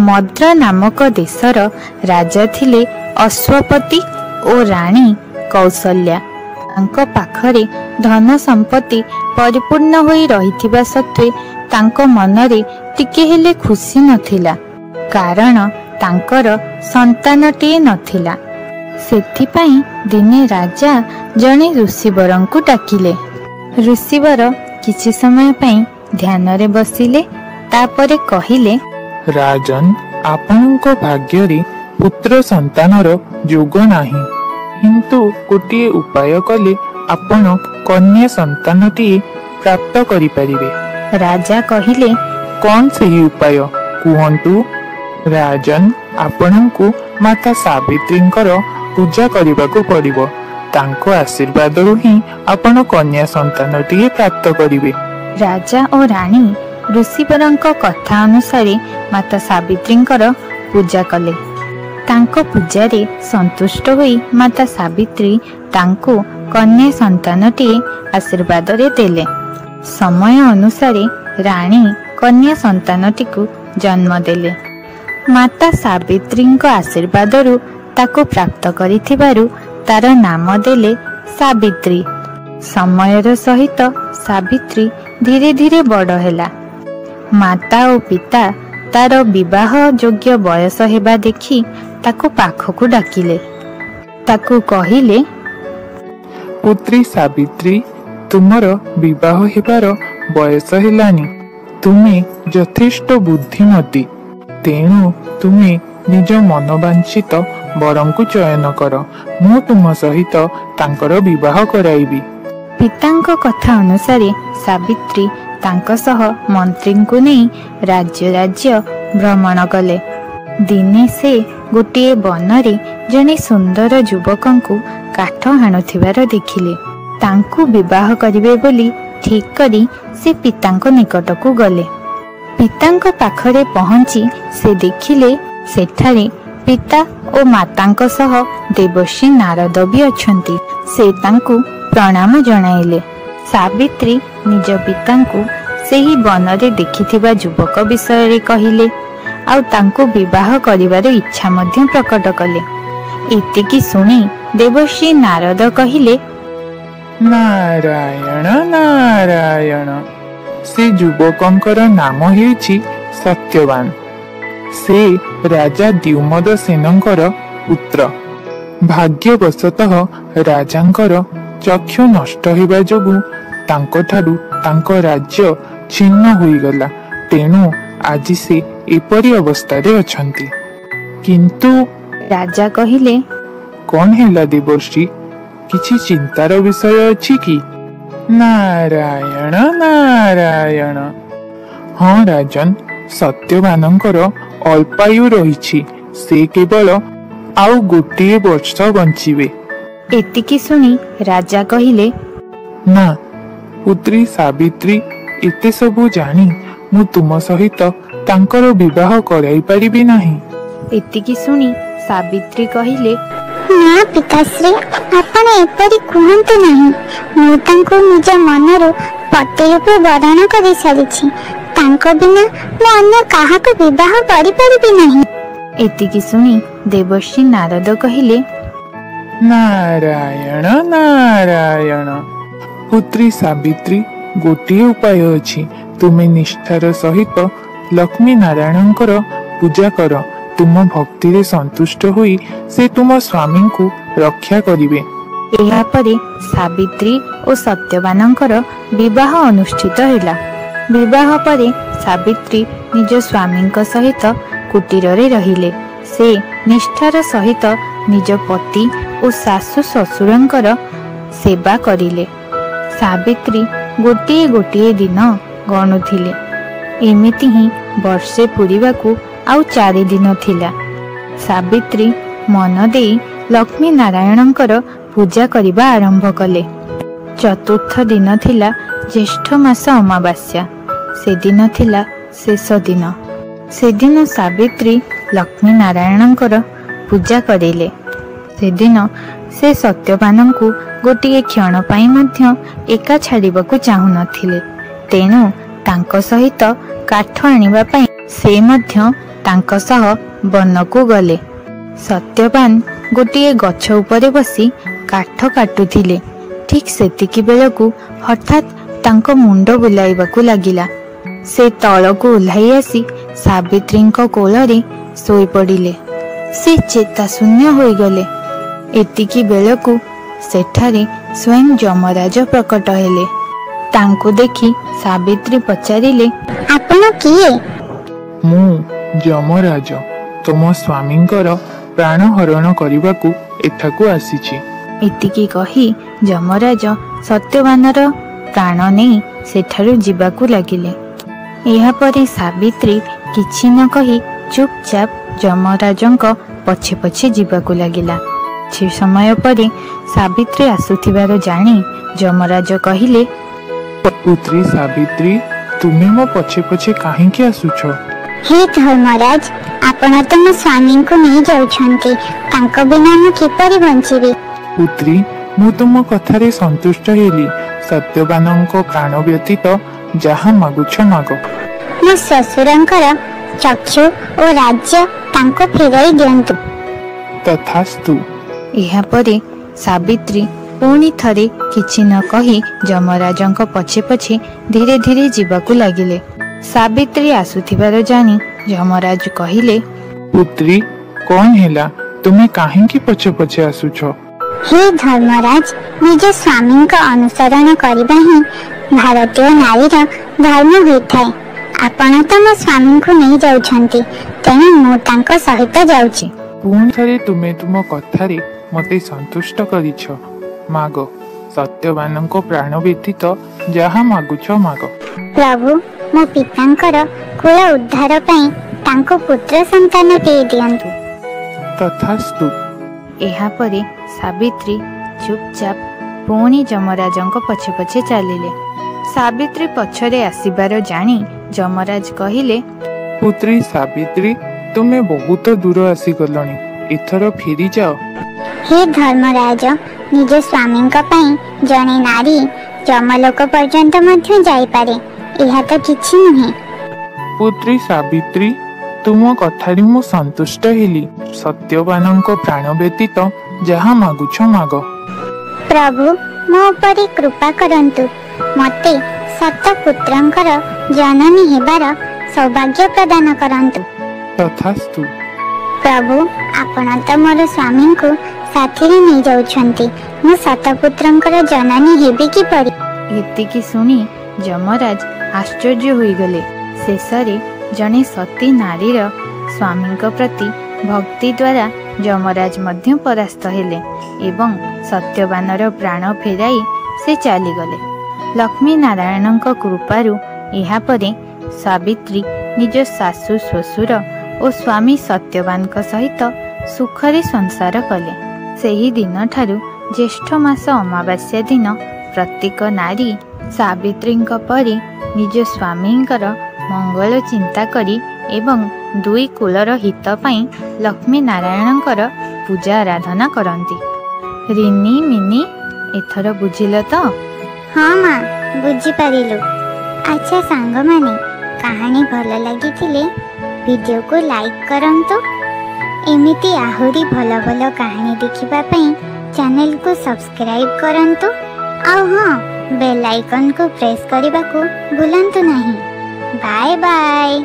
मद्र नामक देशर राजा थिले अश्वपति और राणी कौशल्या। तांको पाखरे धन संपत्ति परिपूर्ण होई रहिथिबा सत्वे तांको मनरे टिके हेले खुशी नथिला, कारण तांकर संतानटिए नथिला। सेथिपाई दिने राजा जणे ऋषिवरंकु डाकिले। ऋषिवर किछि समय पई ध्यान रे बसिले, तापरे कहिले, राजन, आपणको भाग्य रे पुत्र संतानर जोग नाही, किंतु गोटे उपाय कले आपण कन्या संतानटिए प्राप्त करि परिबे। राजा कहिले, कौन सही उपाय कुहंतु? राजन, आपणको माता सावित्रींकर पूजा करबाकू पड़िबो। तांको आशीर्वाद ही आपण कन्या संतानटिए प्राप्त करिवे। राजा और रानी ऋषिवरंक कथा अनुसार माता सावित्रींकर पूजा कले। तांको पूजारे संतुष्ट होई माता सावित्री तांको कन्या संतानटिए आशीर्वाद रे देले। समय अनुसार रानी कन्या संतानटिकु जन्म देले। माता सावित्रींक आशीर्वादरु ताको प्राप्त करिथिबारु तार नाम देले सावित्री। समयर सहित सावित्री धीरे धीरे बड़ हेला। माता और पिता तार विवाह योग्य बयस हेबा देखि ताको पाखकु डाकिले। ताको कहिले, पुत्री सावित्री, तुमर विवाह हेबार बयस हेलानी। तुमे यथेष्ट बुद्धिमती, तेणु तुमे निज मनोवांछित वरंकु चयन कर। मु तुम सहित तांकर विवाह कराइबी। पितांको कथा अनुसार सावित्री तांको सह मंत्रींकु नहीं राज्य राज्य भ्रमण कले। दिने से गोटे बनरे जने सुंदर युवकंकु काठ हाणुथिबार देखिले। तांकु विवाह करिवे बोली ठीक करी से पितांको निकटकु गले। पितांको पाखरे पहुंची से देखिले सेठारे पिता और मातांको सह देवर्षि नारद भी अछंती। से तांकु प्रणाम जणाइले। सावित्री निज पितांकु सेही बनरे देखिथिबा युवक विषय रे कहिले, आउ तांकु विवाह करिवार इच्छा मध्य प्रकट कले। एतिकी सुनी देवर्षि नारद कहिले, नारायण नारायण। से युवकंकर नाम हेछि सत्यवान। से राजा द्युमद सेनंकर पुत्र। भाग्यवशतः राजांकर चक्षु नष्ट हेबा जोगु तांको ठारू तांको राज्य छिन्न होईगला। तेणु आज से एपरी अवस्था रे अछंती। किंतु राजा कहिले, कौन हेला देवर्षि, किछि चिंतार विषय अछि कि? नारायण नारायण। हाँ राजन, सत्यवानंकर अल्पायु रहिछि। से केवल आउ गोटे वर्ष बंचिबे। एतिकी सुनी राजा कहिले, ना पुत्री सावित्री, एते सबु जानी मु तुम सहित तांकर विवाह कराई परिबी नाही। एतिकी सुनी सावित्री कहिले, ना पिताश्री, आपण एपरी कहंतु नाही। मु तांको निज मनरो पति रूपे वरण करि सारिछि। तांको बिना मु अन्य काहाको विवाह करि परिबी नाही। एतिकी सुनी देवर्षि नारद कहिले, नारायण नारायण। पुत्री सावित्री, गोटे उपाय अछि। तुमे निष्ठार सहित लक्ष्मी नारायणंकर पूजा कर। तुम भक्ति रे संतुष्ट होई से तुम स्वामी को रक्षा करिवे। एहा परे सावित्री और सत्यवानंकर विवाह अनुष्ठित हैला। विवाह परे सावित्री निज स्वामींक सहित कुटीर रे रहिले। से निष्ठार सहित निज पति और सासु ससुरंकर सेवा करिले। सावित्री गोटे गोटे दिन गणुथिले। एमिति ही वर्षे पुरीबाकू आउ 4 दिन थिला। सावित्री मन देई लक्ष्मी नारायणंकर पूजा करिबा आरंभ कले। चतुर्थ दिन थिला ज्येष्ठ मास अमावास्या। से दिन थिला शेष दिन। से दिन सावित्री लक्ष्मी नारायणंकर पूजा करिले। से दिन से सत्यवानंकु गोटे क्षण पाई मध्य एका छाड़िबाकू चाहू नथिले। तेणु तांको सहित काठ आनिबा पाई से मध्य ତାଙ୍କ ସହ ବନକୁ ଗଲେ। ସତ୍ୟବାନ ଗୋଟିଏ ଗଛ ଉପରେ ବସି କାଠ କାଟୁଥିଲେ। ଠିକ୍ ସେତିକି ବେଳକୁ ହଠାତ୍ ତାଙ୍କ ମୁଣ୍ଡ ବୁଲାଇବାକୁ ଲାଗିଲା। ସେ ତଳକୁ ଓହ୍ଲାଇ ଆସି ସାବିତ୍ରୀଙ୍କ କୋଳରେ ଶୋଇପଡ଼ିଲେ। ସେ ଚେତାଶୂନ୍ୟ ହୋଇଗଲେ। ଏତିକି ବେଳକୁ ସେଠାରେ ସ୍ୱୟଂ ଯମରାଜ ପ୍ରକଟ ହେଲେ। ତାଙ୍କୁ ଦେଖି ସାବିତ୍ରୀ ପଚାରିଲେ, ଆପଣ କିଏ? ମୁଁ ଯମରାଜ, ତୁମ ସ୍ୱାମୀଙ୍କର ପ୍ରାଣ ହରଣ କରିବାକୁ ଏଠାକୁ ଆସିଛି। ଏତିକି କହି ଯମରାଜ ସତ୍ୟବାନର ପ୍ରାଣ ନେଇ ସେଠାରୁ ଯିବାକୁ ଲାଗିଲେ। ଏହାପରେ ସାବିତ୍ରୀ କିଛି ନ କହି ଚୁପଚାପ ଯମରାଜଙ୍କ ପଛେ ପଛେ ଯିବାକୁ ଲାଗିଲା। କିଛି ସମୟ ପରେ ସାବିତ୍ରୀ ଆସୁଥିବାର ଜାଣି ଯମରାଜ କହିଲେ, ପୁତ୍ରୀ ସାବିତ୍ରୀ, ତୁମେ ମୋ ପଛେ ପଛେ କାହିଁକି ଆସୁଛ? ହେ ଧର୍ମରାଜ, ଆପଣ ତ ମୋ ସ୍ୱାମୀଙ୍କୁ ନେଇ ଯାଉଛନ୍ତି। ତାଙ୍କ ବିନା ମୁଁ କିପରି ବଞ୍ଚିବି? ପୁତ୍ରୀ, ମୁଁ ତୁମ କଥାରେ ସନ୍ତୁଷ୍ଟ ହେଲି। ସତ୍ୟବାନଙ୍କ ପ୍ରାଣ ବ୍ୟତୀତ ଯାହା ମାଗୁଛ ମାଗ। ମୋ ଶ୍ୱଶୁରଙ୍କର ଚକ୍ଷୁ ଓ ରାଜ୍ୟ ତାଙ୍କୁ ଫେରାଇ ଦିଅନ୍ତୁ। ତଥାସ୍ତୁ। ଏହାପରେ ସାବିତ୍ରୀ ପୁଣି ଥରେ କିଛି ନ କହି ଯମରାଜଙ୍କ ପଛେ ପଛେ ଧୀରେ ଧୀରେ ଯିବାକୁ ଲାଗିଲେ। ସାବିତ୍ରୀ ଆସୁଥିବାର ଜାଣି ଯମରାଜ କହିଲେ, ପୁତ୍ରୀ, କଣ ହେଲା? ତୁମେ କାହିଁକି ପଛେ ପଛେ ଆସୁଛ? ହେ ଧର୍ମରାଜ, ନିଜ ସ୍ୱାମୀଙ୍କ ଅନୁସରଣ କରିବା ହିଁ ଭାରତୀୟ ନାରୀର ଧର୍ମ ହୋଇଥାଏ। ଆପଣ ତ ମୋ ସ୍ୱାମୀଙ୍କୁ ନେଇ ଯାଉଛନ୍ତି, ତେଣୁ ମୁଁ ତାଙ୍କ ସହିତ ଯାଉଛି। ପୁଣି ଥରେ ତୁମେ ତୁମ କଥାରେ ମୋତେ ସନ୍ତୁଷ୍ଟ କରିଛ। ମାଗ, ସତ୍ୟବାନଙ୍କ ପ୍ରାଣ ବ୍ୟତୀତ ଯାହା ମାଗୁଛ ମାଗ। ପ୍ରଭୁ, ମୋ ପିତାଙ୍କର କୁଳ ଉଦ୍ଧାର ପାଇଁ ତାଙ୍କୁ ପୁତ୍ର ସନ୍ତାନଟିଏ ଦିଅନ୍ତୁ। ତଥାସ୍ତୁ। ଏହାପରେ ସାବିତ୍ରୀ ଚୁପଚାପ ପୁଣି ଯମରାଜଙ୍କ ପଛେ ପଛେ ଚାଲିଲେ। ସାବିତ୍ରୀ ପଛରେ ଆସିବାର ଜାଣି ଯମରାଜ କହିଲେ, ପୁତ୍ରୀ ସାବିତ୍ରୀ, ତୁମେ ବହୁତ ଦୂର ଆସିଗଲଣି। ଏଥର ଫେରିଯାଅ। ହେ ଧର୍ମରାଜ, ନିଜ ସ୍ୱାମୀଙ୍କ ପାଇଁ ଜଣେ ନାରୀ ଯମଲୋକ ପର୍ଯ୍ୟନ୍ତ ମଧ୍ୟ ଯାଇପାରେ। ଏହା ତ କିଛି ନୁହେଁ। ପୁତ୍ରୀ ସାବିତ୍ରୀ, ତୁମ କଥାରେ ମୁଁ ସନ୍ତୁଷ୍ଟ ହେଲି। ସତ୍ୟବାନଙ୍କ ପ୍ରାଣ ବ୍ୟତୀତ ଯାହା ମାଗୁଛ ମାଗ। ପ୍ରଭୁ, ମୋ ଉପରେ କୃପା କରନ୍ତୁ। ମୋତେ ସତ ପୁତ୍ରଙ୍କର ଜନନୀ ହେବାର ସୌଭାଗ୍ୟ ପ୍ରଦାନ କରନ୍ତୁ। ତଥାସ୍ତୁ। ପ୍ରଭୁ, ଆପଣ ତ ମୋର ସ୍ୱାମୀଙ୍କୁ ସାଥିରେ ନେଇଯାଉଛନ୍ତି। ମୁଁ ସତପୁତ୍ରଙ୍କର ଜନନୀ ହେବି କିପରି? ଏତିକି ଶୁଣି ଯମରାଜ ଆଶ୍ଚର୍ଯ୍ୟ ହୋଇଗଲେ। ଶେଷରେ ଜଣେ ସତୀ ନାରୀର ସ୍ୱାମୀଙ୍କ ପ୍ରତି ଭକ୍ତି ଦ୍ୱାରା ଯମରାଜ ମଧ୍ୟ ପରାସ୍ତ ହେଲେ ଏବଂ ସତ୍ୟବାନର ପ୍ରାଣ ଫେରାଇ ସେ ଚାଲିଗଲେ। ଲକ୍ଷ୍ମୀ ନାରାୟଣଙ୍କ କୃପାରୁ ଏହାପରେ ସାବିତ୍ରୀ ନିଜ ଶାଶୁ ଶ୍ୱଶୁର ଓ ସ୍ୱାମୀ ସତ୍ୟବାନଙ୍କ ସହିତ ସୁଖରେ ସଂସାର କଲେ। ସେହି ଦିନଠାରୁ ଜ୍ୟେଷ୍ଠ ମାସ ଅମାବାସ୍ୟା ଦିନ ପ୍ରତ୍ୟେକ ନାରୀ ସାବିତ୍ରୀଙ୍କ ପରି ନିଜ ସ୍ୱାମୀଙ୍କର ମଙ୍ଗଳ ଚିନ୍ତା କରି ଏବଂ ଦୁଇ କୁଳର ହିତ ପାଇଁ ଲକ୍ଷ୍ମୀ ନାରାୟଣଙ୍କର ପୂଜା ଆରାଧନା କରନ୍ତି। ରିନି, ମିନି, ଏଥର ବୁଝିଲ ତ? ହଁ ମା, ବୁଝିପାରିଲୁ। ଆଚ୍ଛା ସାଙ୍ଗମାନେ, କାହାଣୀ ଭଲ ଲାଗିଥିଲେ ଭିଡ଼ିଓକୁ ଲାଇକ୍ କରନ୍ତୁ। ଏମିତି ଆହୁରି ଭଲ ଭଲ କାହାଣୀ ଦେଖିବା ପାଇଁ ଚ୍ୟାନେଲକୁ ସବସ୍କ୍ରାଇବ୍ କରନ୍ତୁ। ଆଉ ହଁ, ବେଲ୍ ଆଇକନ୍କୁ ପ୍ରେସ୍ କରିବାକୁ ଭୁଲନ୍ତୁ ନାହିଁ। Bye bye.